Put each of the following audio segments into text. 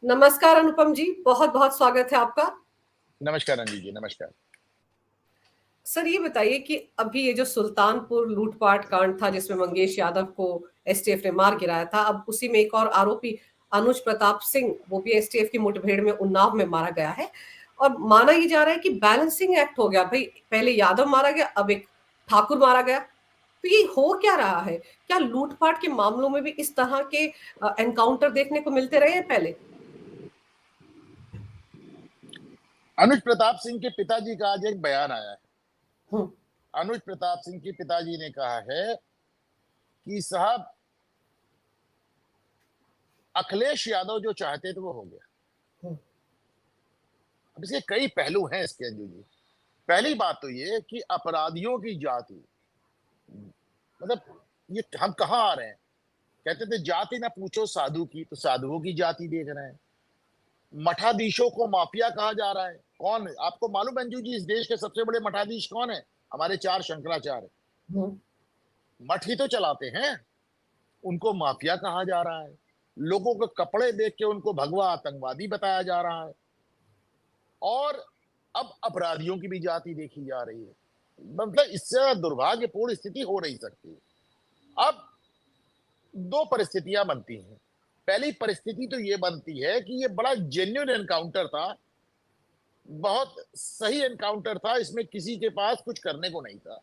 नमस्कार अनुपम जी, बहुत बहुत स्वागत है आपका। नमस्कार रंजीत जी, नमस्कार। सर ये बताइए कि अभी ये जो सुल्तानपुर लूटपाट कांड था जिसमें मंगेश यादव को एसटीएफ ने मार गिराया था, अब उसी में एक और आरोपी अनुज प्रताप सिंह, वो भी एसटीएफ की मुठभेड़ में उन्नाव में मारा गया है। और माना ये जा रहा है कि बैलेंसिंग एक्ट हो गया भाई, पहले यादव मारा गया, अब एक ठाकुर मारा गया। तो ये हो क्या रहा है? क्या लूटपाट के मामलों में भी इस तरह के एनकाउंटर देखने को मिलते रहे हैं पहले? अनुज प्रताप सिंह के पिताजी का आज एक बयान आया है। हम्म। अनुज प्रताप सिंह के पिताजी ने कहा है कि साहब, अखिलेश यादव जो चाहते थे वो हो गया। हम्म। अब इसके कई पहलू हैं इसके अंजू जी। पहली बात तो ये कि अपराधियों की जाति, मतलब ये हम कहाँ आ रहे हैं? कहते थे जाति ना पूछो साधु की, तो साधुओं की जाति देख रहे हैं। मठाधीशों को माफिया कहा जा रहा है। कौन है आपको मालूम अंजू जी, इस देश के सबसे बड़े मठाधीश कौन है? हमारे चार शंकराचार्य। हम्म। मठ ही तो चलाते हैं, उनको माफिया कहा जा रहा है। लोगों के कपड़े देख के उनको भगवा आतंकवादी बताया जा रहा है। और अब अपराधियों की भी जाति देखी जा रही है। मतलब इससे दुर्भाग्यपूर्ण स्थिति हो नहीं सकती। अब दो परिस्थितियां बनती हैं। पहली परिस्थिति तो ये बनती है कि ये बड़ा जेन्युइन एनकाउंटर था, बहुत सही एनकाउंटर था, इसमें किसी के पास कुछ करने को नहीं था।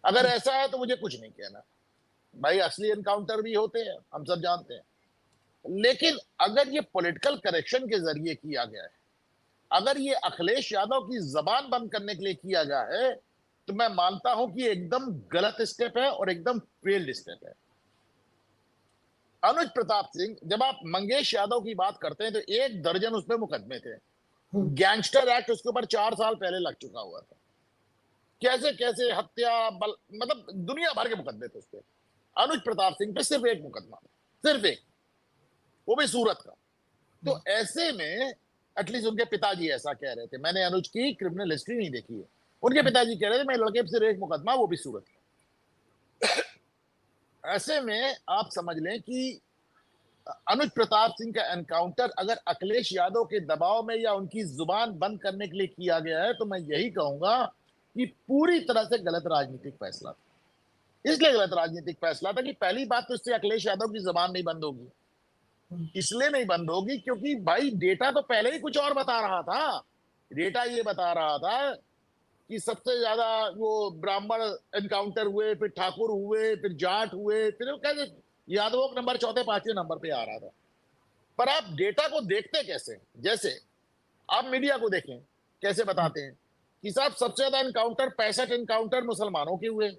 अगर ऐसा है तो मुझे कुछ नहीं कहना भाई, असली एनकाउंटर भी होते हैं, हम सब जानते हैं। लेकिन अगर ये पॉलिटिकल करेक्शन के जरिए किया गया है, अगर ये अखिलेश यादव की जबान बंद करने के लिए किया गया है, तो मैं मानता हूं कि एकदम गलत स्टेप है और एकदम फेल्ड स्टेप है। अनुज प्रताप सिंह, जब आप मंगेश यादव की बात करते हैं तो 1 दर्जन उसमें मुकदमे थे। गैंगस्टर एक्ट उसके ऊपर 4 साल पहले लग चुका हुआ था। कैसे कैसे हत्या मतलब दुनिया भर के मुकदमे थे उसपे। अनुज प्रताप सिंह पे सिर्फ एक मुकदमा, सिर्फ एक, वो भी सूरत का। तो ऐसे में एटलीस्ट उनके पिताजी ऐसा कह रहे थे, मैंने अनुज की क्रिमिनल हिस्ट्री नहीं देखी है, उनके पिताजी कह रहे थे मेरे लड़के पे सिर्फ एक मुकदमा, वो भी सूरत का। ऐसे में आप समझ लें कि अनुज प्रताप सिंह का एनकाउंटर अगर अखिलेश यादव के दबाव में या उनकी जुबान बंद करने के लिए किया गया है, तो मैं यही कहूंगा कि पूरी तरह से गलत राजनीतिक फैसला था। इसलिए गलत राजनीतिक फैसला था कि पहली बात तो इससे अखिलेश यादव की जबान नहीं बंद होगी। इसलिए नहीं बंद होगी क्योंकि भाई डेटा तो पहले ही कुछ और बता रहा था। डेटा ये बता रहा था कि सबसे ज्यादा वो ब्राह्मण एनकाउंटर हुए, फिर ठाकुर हुए, फिर जाट हुए, फिर कैसे यादवों का नंबर चौथे पांचवें नंबर पे आ रहा था। पर आप डेटा को देखते कैसे? जैसे आप मीडिया को देखें, कैसे बताते हैं कि साहब सबसे ज्यादा एनकाउंटर 65 एनकाउंटर मुसलमानों के हुए,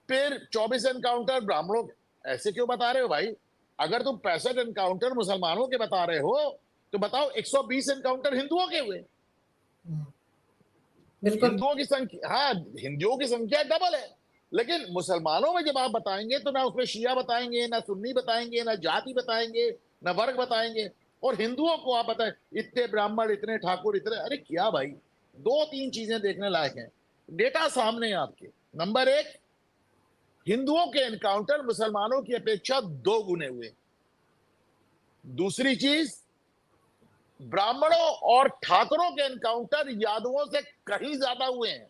फिर 24 एनकाउंटर ब्राह्मणों के। ऐसे क्यों बता रहे हो भाई? अगर तुम 65 एनकाउंटर मुसलमानों के बता रहे हो, तो बताओ 120 एनकाउंटर हिंदुओं के हुए। बिल्कुल। हिंदुओं की संख्या, हाँ हिंदुओं की संख्या डबल है, लेकिन मुसलमानों में जब आप बताएंगे तो ना उसमें शिया बताएंगे, ना सुन्नी बताएंगे, ना जाति बताएंगे, ना वर्ग बताएंगे। और हिंदुओं को आप बताएं इतने ब्राह्मण, इतने ठाकुर, इतने, अरे क्या भाई? 2-3 चीजें देखने लायक हैं। डेटा सामने है आपके। नंबर 1, हिंदुओं के एनकाउंटर मुसलमानों की अपेक्षा 2 गुने हुए। दूसरी चीज, ब्राह्मणों और ठाकुरों के एनकाउंटर यादवों से कहीं ज्यादा हुए हैं।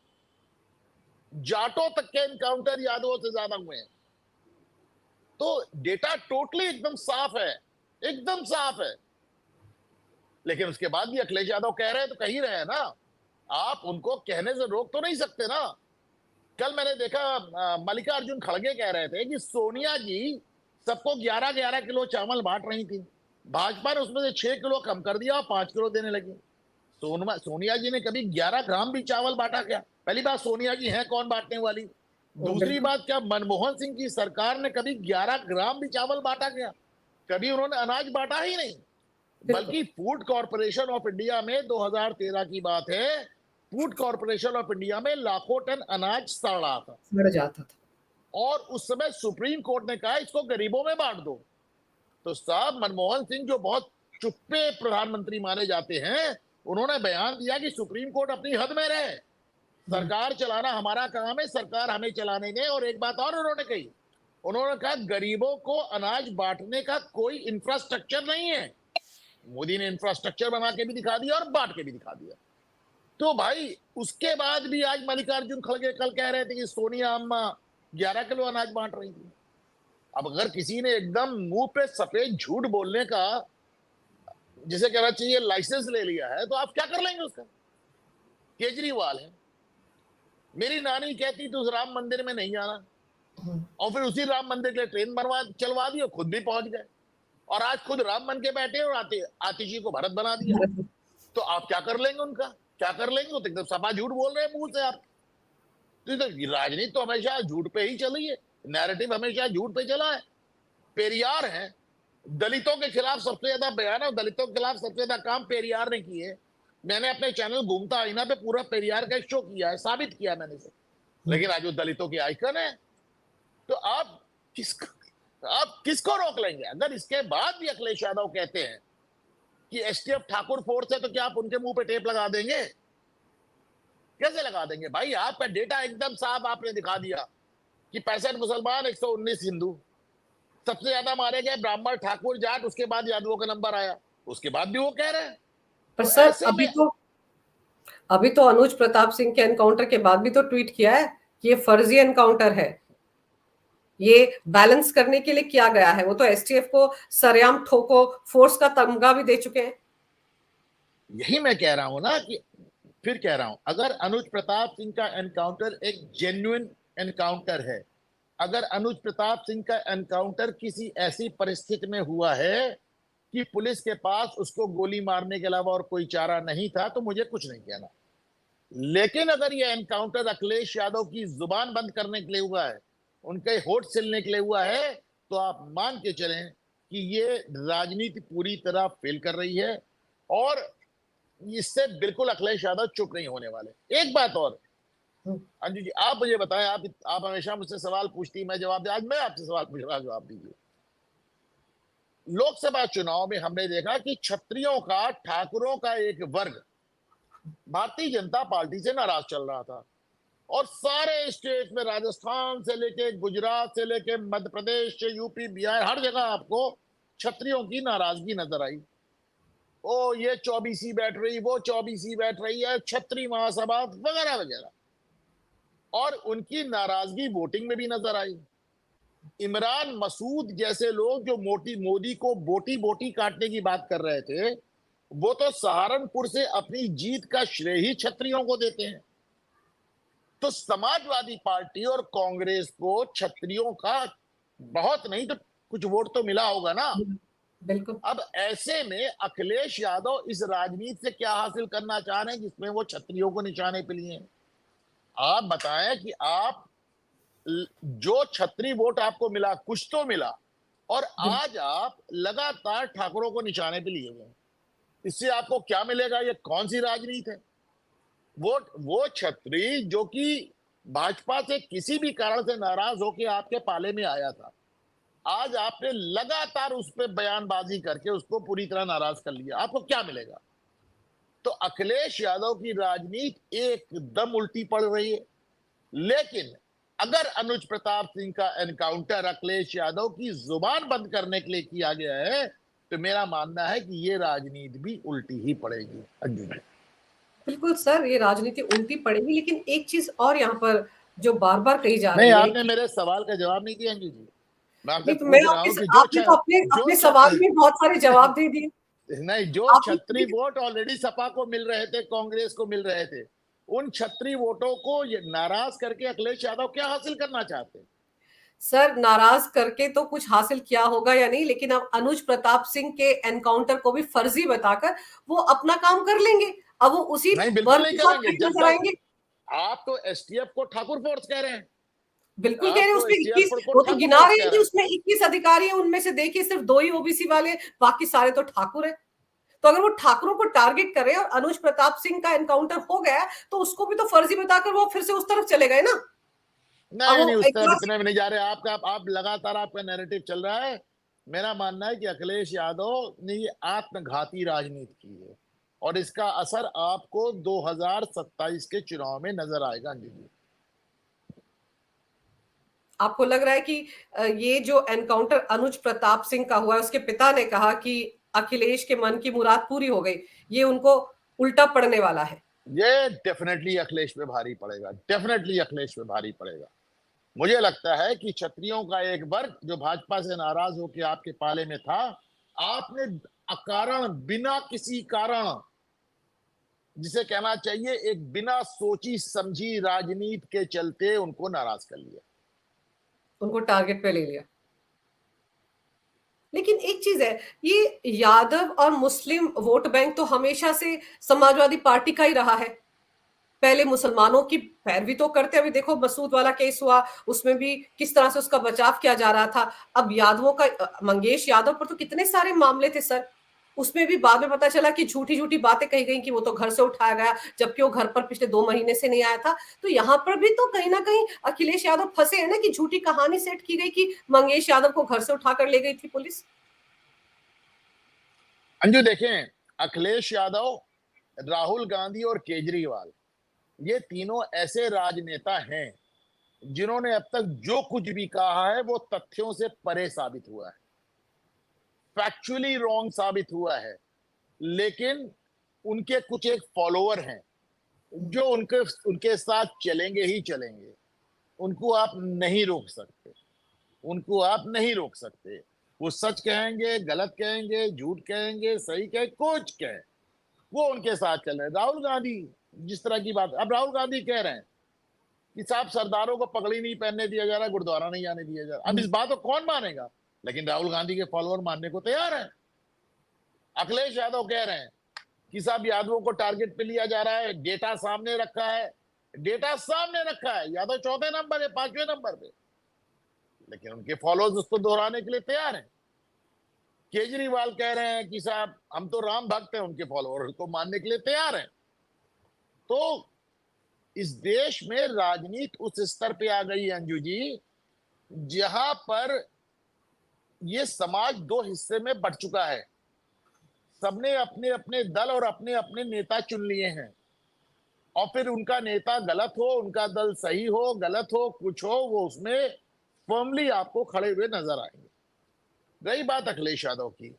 जाटों तक के एनकाउंटर यादवों से ज्यादा हुए हैं। तो डेटा टोटली एकदम साफ है, एकदम साफ है। लेकिन उसके बाद भी अखिलेश यादव कह रहे हैं तो कह ही रहे हैं ना, आप उनको कहने से रोक तो नहीं सकते ना। कल मैंने देखा मल्लिकार्जुन खड़गे कह रहे थे कि सोनिया जी सबको 11-11 किलो चावल बांट रही थी, भाजपा ने उसमें से 6 किलो कम कर दिया और 5 किलो देने लगी। सोनिया जी ने कभी 11 ग्राम भी चावल बांटा क्या? पहली बात, सोनिया जी हैं कौन बांटने वाली? दूसरी बिल्कुल। बात, क्या मनमोहन सिंह की सरकार ने कभी 11 ग्राम भी चावल बांटा क्या? कभी उन्होंने अनाज बांटा ही नहीं। बिल्कुल। बल्कि फूड कॉर्पोरेशन ऑफ इंडिया में 2013 की बात है, फूड कॉर्पोरेशन ऑफ इंडिया में लाखों टन अनाज सड़ रहा था। सड़ जाता था। और उस समय सुप्रीम कोर्ट ने कहा इसको गरीबों में बांट दो। तो साहब, मनमोहन सिंह जो बहुत चुप्पे प्रधानमंत्री माने जाते हैं, उन्होंने बयान दिया कि सुप्रीम कोर्ट अपनी हद में रहे, सरकार चलाना हमारा काम है, सरकार हमें चलाने दें। और एक बात और उन्होंने कही, उन्होंने कहा गरीबों को अनाज बांटने का कोई इंफ्रास्ट्रक्चर नहीं है। मोदी ने इंफ्रास्ट्रक्चर बना के भी दिखा दिया और बांट के भी दिखा दिया। तो भाई उसके बाद भी आज मल्लिकार्जुन खड़गे कल कह रहे थे कि सोनिया अम्मा 11 किलो अनाज बांट रही थी। अब अगर किसी ने एकदम मुंह पे सफेद झूठ बोलने का, जिसे कहना चाहिए, लाइसेंस ले लिया है, तो आप क्या कर लेंगे उसका? केजरीवाल है, मेरी नानी कहती थी उस राम मंदिर में नहीं जाना, और फिर उसी राम मंदिर के लिए ट्रेन बनवा चलवा दी और खुद भी पहुंच गए, और आज खुद राम बन के बैठे और आतिशी को भरत बना दिया। तो आप क्या कर लेंगे उनका? क्या कर लेंगे? तो एकदम सपा झूठ बोल रहे हैं मुंह से आप। तो राजनीति तो हमेशा झूठ पे ही चली है, नैरेटिव हमेशा झूठ पे चला है। पेरियार है, दलितों के खिलाफ सबसे ज्यादा बयान और दलितों के खिलाफ सबसे ज्यादा काम पेरियार ने किए। मैंने अपने चैनल घूमता आईना पे पूरा पेरियार का शो किया है, साबित किया मैंने से। लेकिन आज वो दलितों की आइकन है, तो आप किसको रोक लेंगे? अगर इसके बाद भी अखिलेश यादव कहते हैं कि एसटीएफ ठाकुर फोर्स है, तो क्या आप उनके मुंह पे टेप लगा देंगे? कैसे लगा देंगे भाई? आपका डेटा एकदम साफ आपने दिखा दिया कि 65 मुसलमान, 119 हिंदू, सबसे ज्यादा मारे गए ब्राह्मण, ठाकुर, जाट, उसके बाद यादवों का नंबर आया। उसके बाद भी वो कह रहे हैं। पर तो सर ऐसे में अभी तो अनुज प्रताप सिंह के एनकाउंटर के बाद भी तो ट्वीट किया है कि ये फर्जी एनकाउंटर है, ये बैलेंस करने के लिए किया गया है। वो तो एसटीएफ को सरेआम ठोको फोर्स का तमगा भी दे चुके हैं। यही मैं कह रहा हूं ना, कि फिर कह रहा हूं, अगर अनुज प्रताप सिंह का एनकाउंटर एक जेन्युइन एनकाउंटर है, अगर अनुज प्रताप सिंह का एनकाउंटर किसी ऐसी परिस्थिति में हुआ है कि पुलिस के पास उसको गोली मारने के अलावा और कोई चारा नहीं था, तो मुझे कुछ नहीं कहना। लेकिन अगर यह एनकाउंटर अखिलेश यादव की जुबान बंद करने के लिए हुआ है, उनके होठ सिलने के लिए हुआ है, तो आप मान के चलें कि ये राजनीति पूरी तरह फेल कर रही है, और इससे बिल्कुल अखिलेश यादव चुप नहीं होने वाले। एक बात और, अंजू जी, आप मुझे बताएं, आप हमेशा मुझसे सवाल पूछती, मैं जवाब दे, आज मैं आपसे सवाल पूछ रहा, जवाब दीजिए। लोकसभा चुनाव में हमने देखा कि क्षत्रियों का, ठाकुरों का एक वर्ग भारतीय जनता पार्टी से नाराज चल रहा था, और सारे स्टेट में, राजस्थान से लेके गुजरात से लेके मध्य प्रदेश से यूपी बिहार, हर जगह आपको क्षत्रियों की नाराजगी नजर आई। ओ ये 24 बैठ रही, वो 24 बैठ रही है, छत्री महासभा वगैरह वगैरह, और उनकी नाराजगी वोटिंग में भी नजर आई। इमरान मसूद जैसे लोग जो मोदी को बोटी बोटी काटने की बात कर रहे थे, वो तो सहारनपुर से अपनी जीत का श्रेय ही क्षत्रियों को देते हैं। तो समाजवादी पार्टी और कांग्रेस को क्षत्रियों का बहुत नहीं तो कुछ वोट तो मिला होगा ना। बिल्कुल। अब ऐसे में अखिलेश यादव इस राजनीति से क्या हासिल करना चाह रहे हैं जिसमें वो क्षत्रियों को निशाने पे लिए? आप बताएं कि आप, जो क्षत्रिय वोट आपको मिला, कुछ तो मिला, और आज आप लगातार ठाकुरों को निशाने पे लिए हुए हैं। इससे आपको क्या मिलेगा? ये कौन सी राजनीति है? वो छत्री जो कि भाजपा से किसी भी कारण से नाराज होकर आपके पाले में आया था, आज आपने लगातार उस पर बयानबाजी करके उसको पूरी तरह नाराज कर लिया, आपको क्या मिलेगा? तो अखिलेश यादव की राजनीति एकदम उल्टी पड़ रही है। लेकिन अगर अनुज प्रताप सिंह का एनकाउंटर अखिलेश यादव की जुबान बंद करने के लिए किया गया है, तो मेरा मानना है कि ये राजनीति भी उल्टी ही पड़ेगी। अंजू जी। बिल्कुल सर, ये राजनीति उल्टी पड़ेगी, लेकिन एक चीज और यहाँ पर जो बार बार कही जा नहीं, रही है आपने कि मेरे सवाल का जवाब नहीं दिया अंजू जी। मैं आपसे नहीं, तो मैं पूछ रहा आपके हूं कि आपने तो अपने जो अपने सवाल छत्री में बहुत सारे जवाब दे दिए। नहीं, जो छत्री आपने वोट ऑलरेडी सपा को मिल रहे थे, कांग्रेस को मिल रहे थे, उन छत्री वोटों को ये नाराज करके अखिलेश यादव क्या हासिल करना चाहते हैं? सर, नाराज करके तो कुछ हासिल किया होगा या नहीं, लेकिन अब अनुज प्रताप सिंह के एनकाउंटर को भी फर्जी बताकर वो अपना काम कर लेंगे। अब वो उसी नहीं, बिल्कुल वर्ग नहीं के साथ करेंगे। खड़े जब नजर तक आएंगे। आप तो एसटीएफ को ठाकुर फोर्स कह रहे हैं, बिल्कुल कह रहे आप हैं, तो उसमें एसटीएफ 21, को वो तो ठाकुर गिना फोर्स रहे कह हैं कि रहे हैं। उसमें 21 अधिकारी हैं, उनमें से देखिए सिर्फ 2 ही ओबीसी वाले, बाकी सारे तो ठाकुर है। तो अगर वो ठाकुरों को टारगेट करे और अनुज प्रताप सिंह का एनकाउंटर हो गया, तो उसको भी तो फर्जी बताकर वो फिर से उस तरफ चले गए ना। अब नहीं वो नहीं, उस एक तरफ बार इतने में नहीं जा रहे। आप लगातार आपका नैरेटिव चल रहा है। मेरा मानना है कि अखिलेश यादव ने ये आत्मघाती राजनीति की है, और इसका असर आपको 2027 के चुनाव में नजर आएगा। जी जी। आपको लग रहा है कि ये जो एनकाउंटर अनुज प्रताप सिंह का हुआ है, उसके पिता ने कहा कि अखिलेश के मन की मुराद पूरी हो गई, ये उनको उल्टा पड़ने वाला है? ये डेफिनेटली अखिलेश पे भारी पड़ेगा, डेफिनेटली अखिलेश पे भारी पड़ेगा। मुझे लगता है कि क्षत्रियों का एक वर्ग जो भाजपा से नाराज होकर आपके पाले में था, आपने अकारण, बिना किसी कारण, जिसे कहना चाहिए एक बिना सोची समझी राजनीति के चलते उनको नाराज कर लिया, उनको टारगेट पे ले लिया। लेकिन एक चीज है, ये यादव और मुस्लिम वोट बैंक तो हमेशा से समाजवादी पार्टी का ही रहा है। पहले मुसलमानों की पैरवी तो करते, अभी देखो मसूद वाला केस हुआ, उसमें भी किस तरह से उसका बचाव किया जा रहा था। अब यादवों का, मंगेश यादव पर तो कितने सारे मामले थे सर, उसमें भी बाद में पता चला कि झूठी झूठी बातें कही गई कि वो तो घर से उठाया गया, जबकि वो घर पर पिछले 2 महीने से नहीं आया था। तो यहाँ पर भी तो कहीं ना कहीं अखिलेश यादव फंसे हैं ना, कि झूठी कहानी सेट की गई कि मंगेश यादव को घर से उठाकर ले गई थी पुलिस। अंजू देखें, अखिलेश यादव, राहुल गांधी और केजरीवाल, ये तीनों ऐसे राजनेता हैं जिन्होंने अब तक जो कुछ भी कहा है वो तथ्यों से परे साबित हुआ है, फैक्चुअली रॉन्ग साबित हुआ है। लेकिन उनके कुछ एक फॉलोअर हैं जो उनके उनके साथ चलेंगे ही चलेंगे। उनको आप नहीं रोक सकते, उनको आप नहीं रोक सकते। वो सच कहेंगे, गलत कहेंगे, झूठ कहेंगे, सही कहें, कुछ कहें, वो उनके साथ चल रहे हैं। राहुल गांधी जिस तरह की बात, अब राहुल गांधी कह रहे हैं कि साहब सरदारों को पगड़ी नहीं पहनने दिया जा रहा, गुरुद्वारा नहीं आने दिया जा रहा। अब इस बात को कौन मानेगा? लेकिन राहुल गांधी के फॉलोअर मानने को तैयार है। अखिलेश यादव कह रहे हैं कि साहब यादवों को टारगेट पे लिया जा रहा है, डेटा सामने रखा है, डेटा सामने रखा है, यादव चौथे नंबर है, 5वें नंबर पे, लेकिन उनके फॉलोअर्स उसको दोहराने के लिए तैयार हैं। केजरीवाल कह रहे हैं कि साहब हम तो राम भक्त हैं, उनके फॉलोअर को मानने के लिए तैयार हैं। तो इस देश में राजनीति उस स्तर पे आ गई है अंजू जी, जहां पर ये समाज दो हिस्से में बट चुका है। सबने अपने अपने दल और अपने अपने नेता चुन लिए हैं, और फिर उनका नेता गलत हो, उनका दल सही हो, गलत हो, कुछ हो, वो उसमें फर्मली आपको खड़े हुए नजर आएंगे। रही बात अखिलेश यादव की,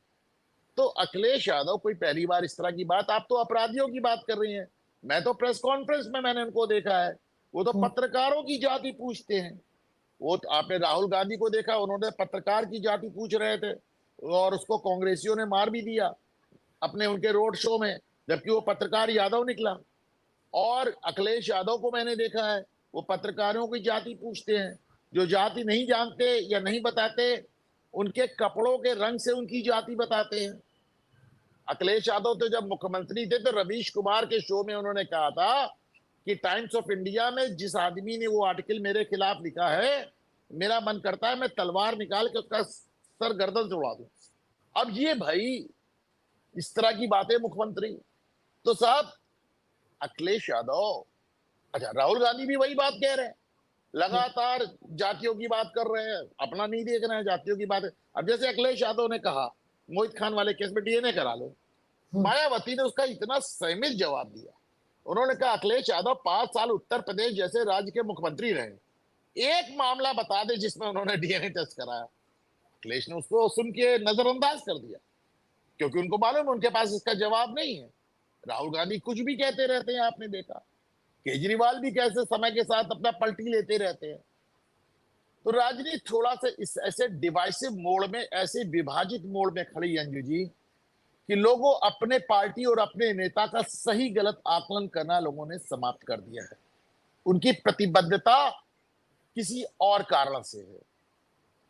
तो अखिलेश यादव कोई पहली बार इस तरह की बात, आप तो अपराधियों की बात कर रही हैं, मैं तो प्रेस कॉन्फ्रेंस में मैंने उनको देखा है, वो तो पत्रकारों की जाति पूछते हैं। वो तो आपने राहुल गांधी को देखा, उन्होंने पत्रकार की जाति पूछ रहे थे और उसको कांग्रेसियों ने मार भी दिया अपने उनके रोड शो में, जबकि वो पत्रकार यादव निकला। और अखिलेश यादव को मैंने देखा है, वो पत्रकारों की जाति पूछते हैं, जो जाति नहीं जानते या नहीं बताते, उनके कपड़ों के रंग से उनकी जाति बताते हैं। अखिलेश यादव तो जब मुख्यमंत्री थे तो रवीश कुमार के शो में उन्होंने कहा था कि टाइम्स ऑफ इंडिया में जिस आदमी ने वो आर्टिकल मेरे खिलाफ लिखा है, मेरा मन करता है मैं तलवार निकाल के उसका सर गर्दन से उड़ा दूं। अब ये भाई इस तरह की बातें मुख्यमंत्री, तो साहब अखिलेश यादव, अच्छा राहुल गांधी भी वही बात कह रहे हैं, लगातार जातियों की बात कर रहे हैं, अपना नहीं देख रहे हैं, जातियों की बात है। अब जैसे अखिलेश यादव ने कहा मोहित खान वाले केस में डीएनए करा लो, मायावती ने उसका इतना संयमित जवाब दिया। उन्होंने कहा अखिलेश यादव 5 साल उत्तर प्रदेश जैसे राज्य के मुख्यमंत्री रहे, एक मामला बता दे जिसमें उन्होंने डीएनए टेस्ट कराया। अखिलेश ने उसको सुन के नजरअंदाज कर दिया, क्योंकि उनको मालूम है उनके पास इसका जवाब नहीं है। राहुल गांधी कुछ भी कहते रहते हैं, आपने देखा केजरीवाल भी कैसे समय के साथ अपना पलटी लेते रहते हैं। तो राजनीति थोड़ा सा इस ऐसे डिवाइसिव मोड में, ऐसे विभाजित मोड में खड़ी है अंजू जी, कि लोगों अपने पार्टी और अपने नेता का सही गलत आकलन करना लोगों ने समाप्त कर दिया है। उनकी प्रतिबद्धता किसी और कारण से है,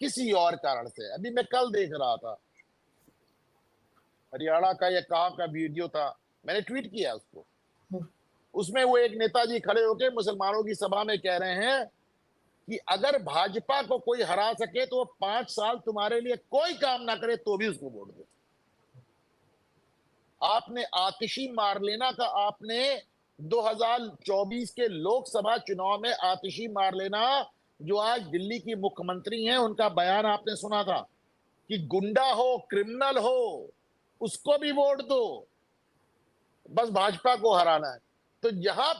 किसी और कारण से। अभी मैं कल देख रहा था, हरियाणा का या कहां का वीडियो था, मैंने ट्वीट किया उसको। उसमें वो एक नेताजी खड़े होकर मुसलमानों की सभा में कह रहे हैं कि अगर भाजपा को कोई हरा सके तो 5 साल तुम्हारे लिए कोई काम ना करे तो भी उसको वोट दो। आपने आतिशी मारलेना का, आपने 2024 के लोकसभा चुनाव में आतिशी मारलेना जो आज दिल्ली की मुख्यमंत्री हैं, उनका बयान आपने सुना था कि गुंडा हो, क्रिमिनल हो, उसको भी वोट दो, बस भाजपा को हराना है। तो जहां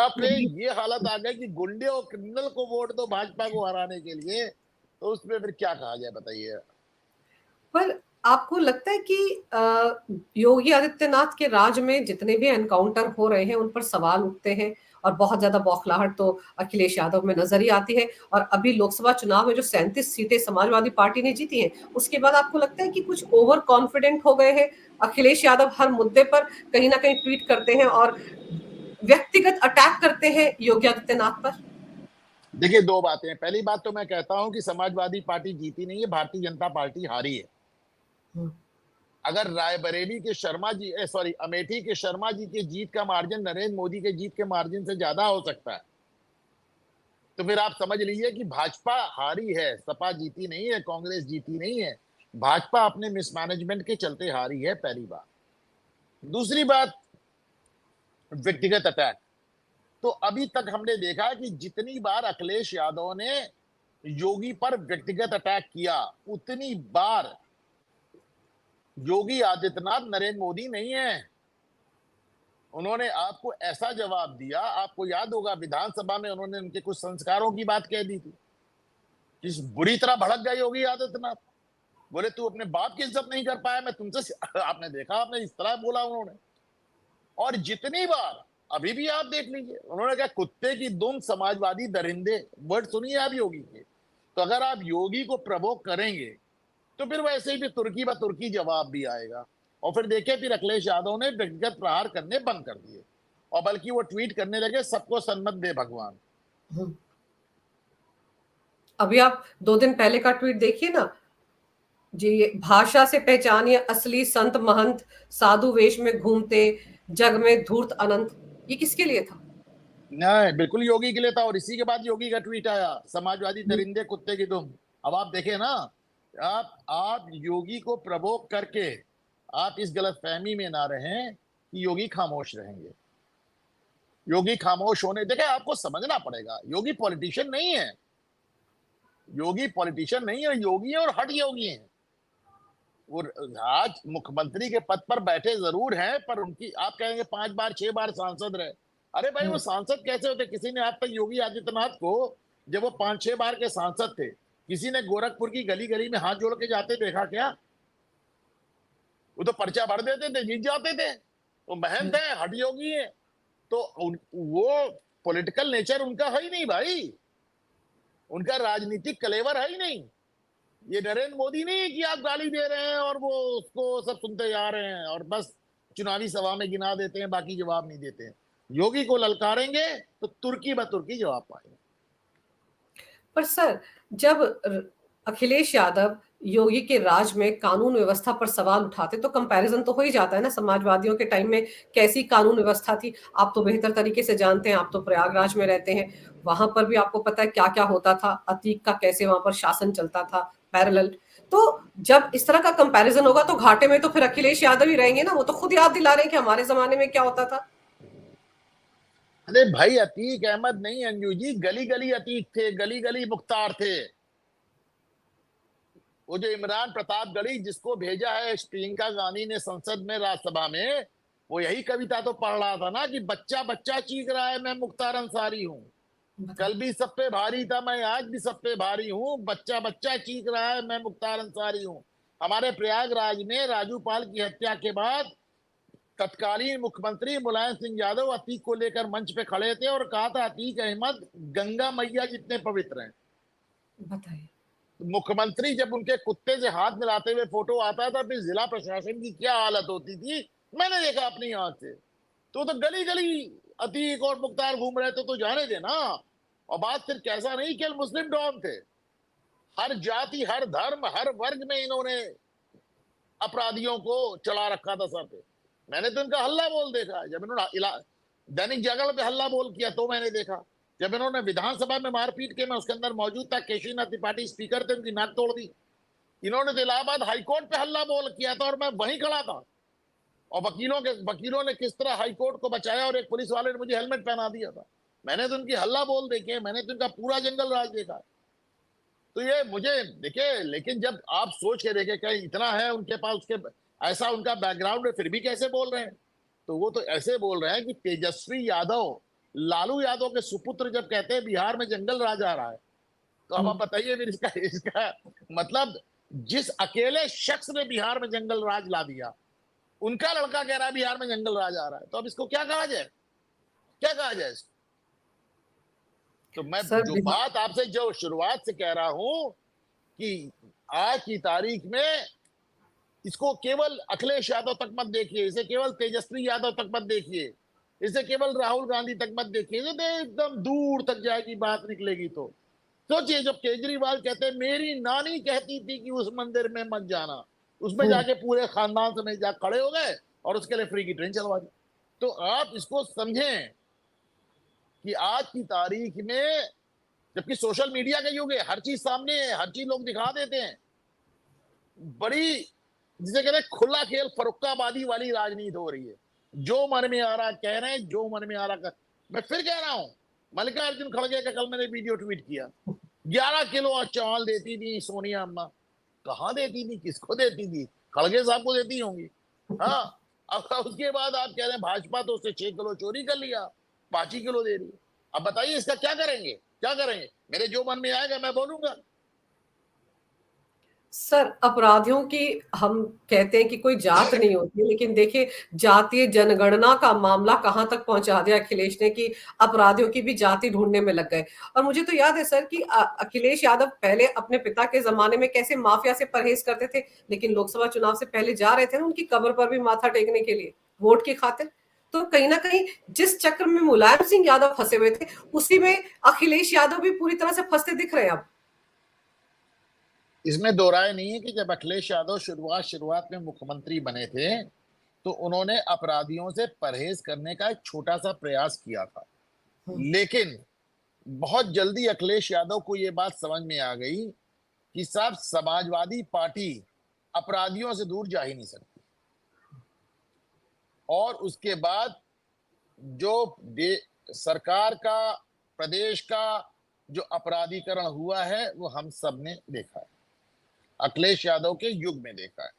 पे ये हालत आ गई कि गुंडे और क्रिमिनल को वोट दो भाजपा को हराने के लिए, तो उसमें फिर क्या कहा जाए बताइए। पर आपको लगता है कि योगी आदित्यनाथ के राज में जितने भी एनकाउंटर हो रहे हैं, उन पर सवाल उठते हैं और बहुत ज़्यादा बौखलाहट तो अखिलेश यादव में नज़र ही आती है। और अभी लोकसभा चुनाव में जो 37 सीटें समाजवादी पार्टी ने जीती हैं, उसके बाद आपको लगता है कि कुछ ओवर कॉन्फिडेंट हो गए हैं अखिलेश यादव, हर मुद्दे पर कहीं न कहीं ट्वीट करते हैं और व्यक्तिगत अटैक करते हैं योगी आदित्यनाथ पर? देखिए, 2 बातें हैं। पहली बात तो मैं कहता हूँ कि समाजवादी पार्टी जीती नहीं है, भारतीय जनता पार्टी हारी है। हुँ, अगर रायबरेली के शर्मा जी सॉरी अमेठी के शर्मा जी की जीत का मार्जिन नरेंद्र मोदी के जीत के मार्जिन से ज्यादा हो सकता है, तो फिर आप समझ लीजिए कि भाजपा हारी है, सपा जीती नहीं है, कांग्रेस जीती नहीं है। भाजपा अपने मिसमैनेजमेंट के चलते हारी है, पहली बात। दूसरी बात, व्यक्तिगत अटैक। तो अभी तक हमने देखा कि जितनी बार अखिलेश यादव ने योगी पर व्यक्तिगत अटैक किया, उतनी बार योगी आदित्यनाथ नरेंद्र मोदी नहीं है। उन्होंने आपको ऐसा जवाब दिया, आपको याद होगा विधानसभा में उन्होंने उनके कुछ संस्कारों की बात कह दी थी, किस बुरी तरह भड़क गए योगी आदित्यनाथ। बोले तू अपने बाप की इज्जत नहीं कर पाया, मैं तुमसे आपने देखा, आपने इस तरह बोला उन्होंने। और जितनी बार, अभी भी आप देख लीजिए, उन्होंने कहा कुत्ते की दुम समाजवादी दरिंदे, वर्ड सुनिए आप योगी के। तो अगर आप योगी को प्रवोक करेंगे तो फिर वैसे ही भी तुर्की ब तुर्की जवाब भी आएगा। और फिर देखिए, फिर अखिलेश यादव ने व्यक्तिगत प्रहार करने बंद कर दिए और बल्कि वो ट्वीट करने लगे, सबको सन्मत दे भगवान। हुँ। अभी आप 2 दिन पहले का ट्वीट देखिए ना, जी, भाषा से पहचानिए असली संत महंत, साधु वेश में घूमते, जग में धूर्त अनंत। ये किसके लिए था? नहीं, बिल्कुल योगी के लिए था। और इसी के बाद योगी का ट्वीट आया, समाजवादी हुँ, दरिंदे कुत्ते की दुम। अब आप देखें ना, आप योगी को प्रवोक करके आप इस गलतफहमी में ना रहें कि योगी खामोश रहेंगे। योगी खामोश होने, देखिए आपको समझना पड़ेगा, योगी पॉलिटिशियन नहीं है। योगी पॉलिटिशियन नहीं है, योगी है और हट योगी है। वो आज मुख्यमंत्री के पद पर बैठे जरूर हैं, पर उनकी आप कहेंगे 5 बार 6 बार सांसद रहे। अरे भाई, वो हुँ, सांसद कैसे होते? किसी ने आज तक योगी आदित्यनाथ को, जब वो 5 6 बार के सांसद थे, किसी ने गोरखपुर की गली गली में हाथ जोड़ के जाते देखा क्या? वो तो पर्चा भर देते थे, जीत जाते थे। वो महंत हुँ। है, हट योगी है। तो वो पॉलिटिकल नेचर उनका है ही नहीं भाई, उनका राजनीतिक कलेवर है ही नहीं। ये नरेंद्र मोदी नहीं कि आप गाली दे रहे हैं और वो उसको सब सुनते जा रहे हैं और बस चुनावी सभा में गिना देते हैं, बाकी जवाब नहीं देते हैं। योगी को ललकारेंगे तो तुर्की ब तुर्की जवाब पाएंगे। पर सर, जब अखिलेश यादव योगी के राज में कानून व्यवस्था पर सवाल उठाते तो कंपैरिजन तो हो ही जाता है ना, समाजवादियों के टाइम में कैसी कानून व्यवस्था थी। आप तो बेहतर तरीके से जानते हैं, आप तो प्रयागराज में रहते हैं, वहां पर भी आपको पता है क्या क्या होता था, अतीक का कैसे वहां पर शासन चलता था पैरेलल। तो जब इस तरह का कंपैरिजन होगा तो घाटे में तो फिर अखिलेश यादव ही रहेंगे ना, वो तो खुद याद दिला रहे हैं कि हमारे जमाने में क्या होता था। अरे भाई, अतीक अहमद नहीं अंजू जी, गली गली अतीक थे, गली गली मुख्तार थे। वो जो इमरान प्रताप गढ़ी जिसको भेजा है प्रियंका गांधी ने संसद में, राज्यसभा में, वो यही कविता तो पढ़ रहा था ना कि बच्चा बच्चा चीख रहा है मैं मुख्तार अंसारी हूँ। कल बताइए। भी सब पे भारी था, मैं आज भी सब पे भारी हूँ, बच्चा बच्चा चीख रहा है मैं मुख्तार अंसारी हूँ। हमारे प्रयागराज में राजूपाल की हत्या के बाद तत्कालीन मुख्यमंत्री मुलायम सिंह यादव अतीक को लेकर मंच पे खड़े थे और कहा था अतीक अहमद गंगा मैया जितने पवित्र हैं। बताइए। मुख्यमंत्री जब उनके कुत्ते से हाथ मिलाते हुए फोटो आता था, फिर जिला प्रशासन की क्या हालत होती थी, मैंने देखा अपनी आंख से। तो गली गली अतीक और मुख्तार घूम रहे थे, तो जाने देना। और बात सिर्फ कैसा नहीं केवल मुस्लिम डॉन थे, हर जाति हर धर्म हर वर्ग में इन्होंने अपराधियों को चढ़ा रखा था सर पे। मैंने तो इनका हल्ला बोल देखा, जब इन्होंने दैनिक जागरण पे हल्ला बोल किया तो मैंने देखा। जब इन्होंने विधानसभा में मारपीट के, मैं उसके अंदर मौजूद था, केशरीनाथ त्रिपाठी स्पीकर थे, उनकी नाक तोड़ दी। इन्होंने तो इलाहाबाद हाईकोर्ट पे हल्ला बोल किया था और मैं वहीं खड़ा था। और वकीलों ने किस तरह हाईकोर्ट को बचाया, और एक पुलिस वाले ने मुझे हेलमेट पहना दिया था। मैंने तो उनकी हल्ला बोल देखे, मैंने तो उनका पूरा जंगल राज देखा। तो ये मुझे देखिए, लेकिन जब आप सोच के देखे कहीं इतना है उनके पास, उसके ऐसा उनका बैकग्राउंड है, फिर भी कैसे बोल रहे हैं? तो वो तो ऐसे बोल रहे हैं कि तेजस्वी यादव लालू यादव के सुपुत्र जब कहते हैं बिहार में जंगल राज आ रहा है, तो अब आप हम्म। बताइए फिर इसका इसका मतलब जिस अकेले शख्स ने बिहार में जंगल राज ला दिया, उनका लड़का कह रहा है बिहार में जंगल राज आ रहा है, तो अब इसको क्या कहा जाए, क्या कहा जाए इसको? तो मैं सर जो बात आपसे जो शुरुआत से कह रहा हूं कि आज की तारीख में इसको केवल अखिलेश यादव तक मत देखिए, इसे केवल तेजस्वी यादव तक मत देखिए, इसे केवल राहुल गांधी तक मत देखिए, तो एकदम दूर तक जाएगी बात निकलेगी। तो सोचिए, जब केजरीवाल कहते हैं मेरी नानी कहती थी कि उस मंदिर में मत जाना, उसमें जाके पूरे खानदान समेत जा खड़े हो गए और उसके लिए फ्री की ट्रेन चलवा दी। तो आप इसको समझें कि आज की तारीख में, जबकि सोशल मीडिया का युग है, हर चीज सामने है, हर चीज लोग दिखा देते हैं, बड़ी जिसे कहते हैं खुला खेल फरुक्काबादी वाली राजनीति हो रही है। जो मन में आ रहा कह रहे हैं, जो मन में आ रहा कर। मैं फिर कह रहा हूं, मल्लिकार्जुन खड़गे का कल मैंने वीडियो ट्वीट किया, 11 किलो चावल देती थी सोनिया अम्मा। कहां देती थी, किसको देती थी? खड़गे साहब को देती होंगी। हाँ, अब उसके बाद आप कह रहे हैं भाजपा तो उससे 6 किलो चोरी कर लिया, 5 ही किलो दे रही है। अब बताइए इसका क्या करेंगे, क्या करेंगे? मेरे जो मन में आएगा मैं बोलूंगा। सर, अपराधियों की हम कहते हैं कि कोई जात नहीं होती, लेकिन देखिए जातीय जनगणना का मामला कहाँ तक पहुँचा दिया अखिलेश ने कि अपराधियों की भी जाति ढूँढने में लग गए। और मुझे तो याद है सर कि अखिलेश यादव पहले अपने पिता के ज़माने में कैसे माफिया से परहेज़ करते थे, लेकिन लोकसभा चुनाव से पहले जा रहे थे ना उनकी कब्र पर भी माथा टेकने के लिए, वोट की खातिर। तो कहीं न कहीं जिस चक्र में मुलायम सिंह यादव फँसे हुए थे, उसी में अखिलेश यादव भी पूरी तरह से फँसते दिख रहे हैं अब। इसमें दो राय नहीं है कि जब अखिलेश यादव शुरुआत में मुख्यमंत्री बने थे, तो उन्होंने अपराधियों से परहेज करने का एक छोटा सा प्रयास किया था। लेकिन बहुत जल्दी अखिलेश यादव को यह बात समझ में आ गई कि साहब समाजवादी पार्टी अपराधियों से दूर जा ही नहीं सकती। और उसके बाद जो सरकार का, प्रदेश का जो अपराधीकरण हुआ है, वो हम सब ने देखा है, अखिलेश यादव के युग में देखा है।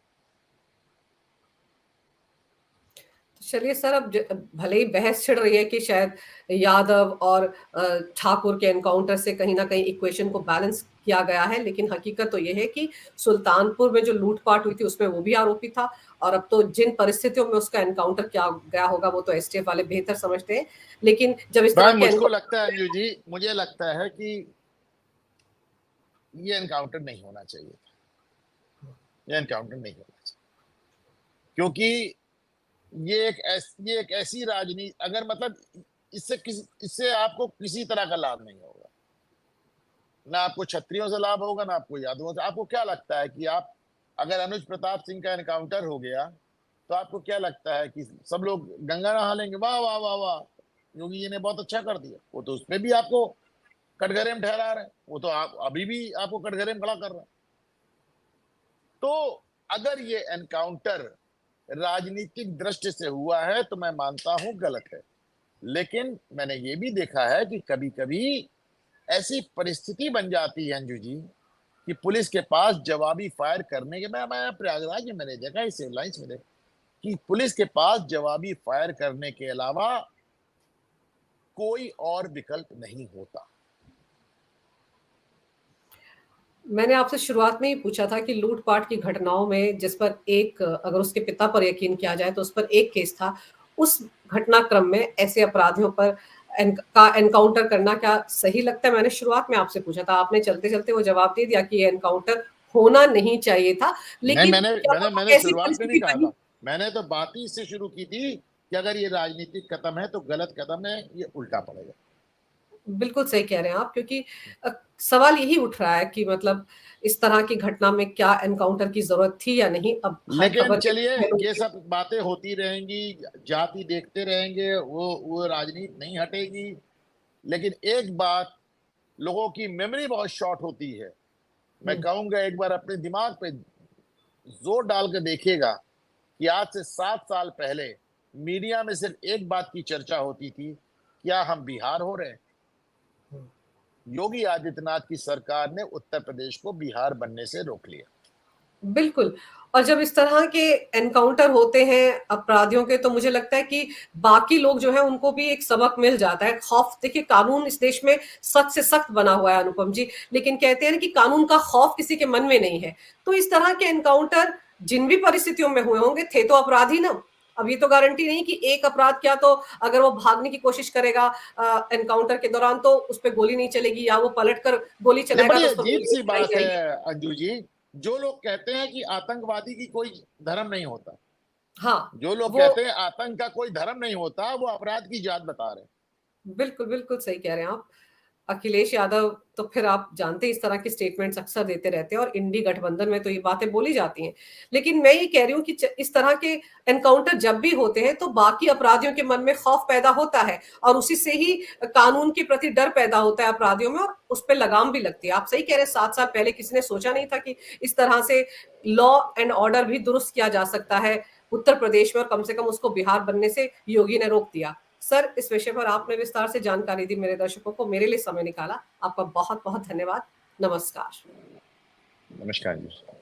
चलिए सर, अब भले ही बहस छिड़ रही है कि शायद यादव और ठाकुर के एनकाउंटर से कहीं ना कहीं इक्वेशन को बैलेंस किया गया है, लेकिन हकीकत तो ये है कि सुल्तानपुर में जो लूटपाट हुई थी उसमें वो भी आरोपी था। और अब तो जिन परिस्थितियों में उसका एनकाउंटर किया गया होगा वो तो एसटीएफ वाले बेहतर समझते हैं, लेकिन जब इस तरह के मुझको लगता है अंजू जी, मुझे लगता है कि ये एनकाउंटर नहीं होना चाहिए, ये एनकाउंटर नहीं होना चाहिए, क्योंकि ये एक ऐसी राजनीति, अगर मतलब इससे आपको किसी तरह का लाभ नहीं होगा, ना आपको क्षत्रियों से लाभ होगा, ना आपको यादवों से। आपको क्या लगता है कि आप अगर अनुज प्रताप सिंह का एनकाउंटर हो गया, तो आपको क्या लगता है कि सब लोग गंगा नहा लेंगे, वाह वाह वाह वाह योगी जी ने बहुत अच्छा कर दिया? वो तो उसमें भी आपको कटघरे में ठहरा रहे हैं, वो तो आप अभी भी आपको कटघरे में खड़ा कर रहे हैं। तो अगर ये एनकाउंटर राजनीतिक दृष्टि से हुआ है तो मैं मानता हूं गलत है, लेकिन मैंने ये भी देखा है कि कभी कभी ऐसी परिस्थिति बन जाती है अंजू जी कि पुलिस के पास जवाबी फायर करने के, मैं प्रयागराज में मैंने देखा, इस सिविल लाइंस में देखा कि पुलिस के पास जवाबी फायर करने के अलावा कोई और विकल्प नहीं होता। मैंने आपसे शुरुआत में ही पूछा था कि लूटपाट की घटनाओं में जिस पर एक, अगर उसके पिता पर यकीन किया जाए तो उस पर एक केस था, उस घटनाक्रम में ऐसे अपराधियों पर एनकाउंटर करना क्या सही लगता है? मैंने शुरुआत में आपसे पूछा था, आपने चलते-चलते वो जवाब दे दिया कि ये एनकाउंटर होना नहीं चाहिए था। नहीं, लेकिन मैंने क्या मैंने पता मैंने कैसी शुरुआत में नहीं परिस्थिति कहा बनी। था, मैंने तो बात ही इससे शुरू की थी कि अगर ये राजनीतिक कदम है तो गलत कदम है, ये उल्टा पड़ेगा। बिल्कुल सही कह रहे हैं आप, क्योंकि सवाल यही उठ रहा है कि मतलब इस तरह की घटना में क्या एनकाउंटर की ज़रूरत थी या नहीं? अब हर लेकिन खबर के चलिए, पहलू ये सब बातें होती रहेंगी, जाति देखते रहेंगे, वो राजनीति नहीं हटेगी। लेकिन एक बात, लोगों की मेमोरी बहुत शॉर्ट होती है। मैं हुँ। कहूंगा एक बार अपने दिमाग पे जोर डाल कर देखिएगा कि आज से 7 साल पहले मीडिया में सिर्फ एक बात की चर्चा होती थी, क्या हम बिहार हो रहे हैं? योगी आदित्यनाथ की सरकार ने उत्तर प्रदेश को बिहार बनने से रोक लिया। बिल्कुल। और जब इस तरह के एनकाउंटर होते हैं अपराधियों के, तो मुझे लगता है कि बाकी लोग जो हैं उनको भी एक सबक मिल जाता है। खौफ, देखिए कानून इस देश में सख्त से सख्त बना हुआ है अनुपम जी, लेकिन कहते हैं ना कि कानून का खौफ किसी के मन में नहीं है। तो इस तरह के एनकाउंटर जिन भी परिस्थितियों में हुए होंगे, थे तो अपराधी ना। अब ये तो गारंटी नहीं कि एक अपराध क्या, तो अगर वो भागने की कोशिश करेगा एनकाउंटर के दौरान, तो उस पे गोली नहीं चलेगी, या वो पलट कर गोली ये चलाएगा बड़ी तो उस पर अजीब गोली नहीं सी चलाई बात है जाएगी। अंजू जी। जो लोग कहते हैं कि आतंकवादी की कोई धर्म नहीं होता, हाँ, जो लोग वो कहते हैं आतंक का कोई धर्म नहीं होता, वो अपराध की जात बता रहे हैं। बिल्कुल, बिल्कुल सही कह रहे हैं आप। अखिलेश यादव तो फिर आप जानते हैं इस तरह की स्टेटमेंट्स अक्सर देते रहते हैं, और इंडी गठबंधन में तो ये बातें बोली जाती हैं। लेकिन मैं ये कह रही हूँ कि इस तरह के एनकाउंटर जब भी होते हैं, तो बाकी अपराधियों के मन में खौफ पैदा होता है, और उसी से ही कानून के प्रति डर पैदा होता है अपराधियों में, और उस पे लगाम भी लगती है। आप सही कह रहे हैं, 7 साल पहले किसी ने सोचा नहीं था कि इस तरह से लॉ एंड ऑर्डर भी दुरुस्त किया जा सकता है उत्तर प्रदेश में, और कम से कम उसको बिहार बनने से योगी ने रोक दिया। सर, इस विषय पर आपने विस्तार से जानकारी दी मेरे दर्शकों को, मेरे लिए समय निकाला। आपका बहुत-बहुत धन्यवाद। नमस्कार। नमस्कार जी।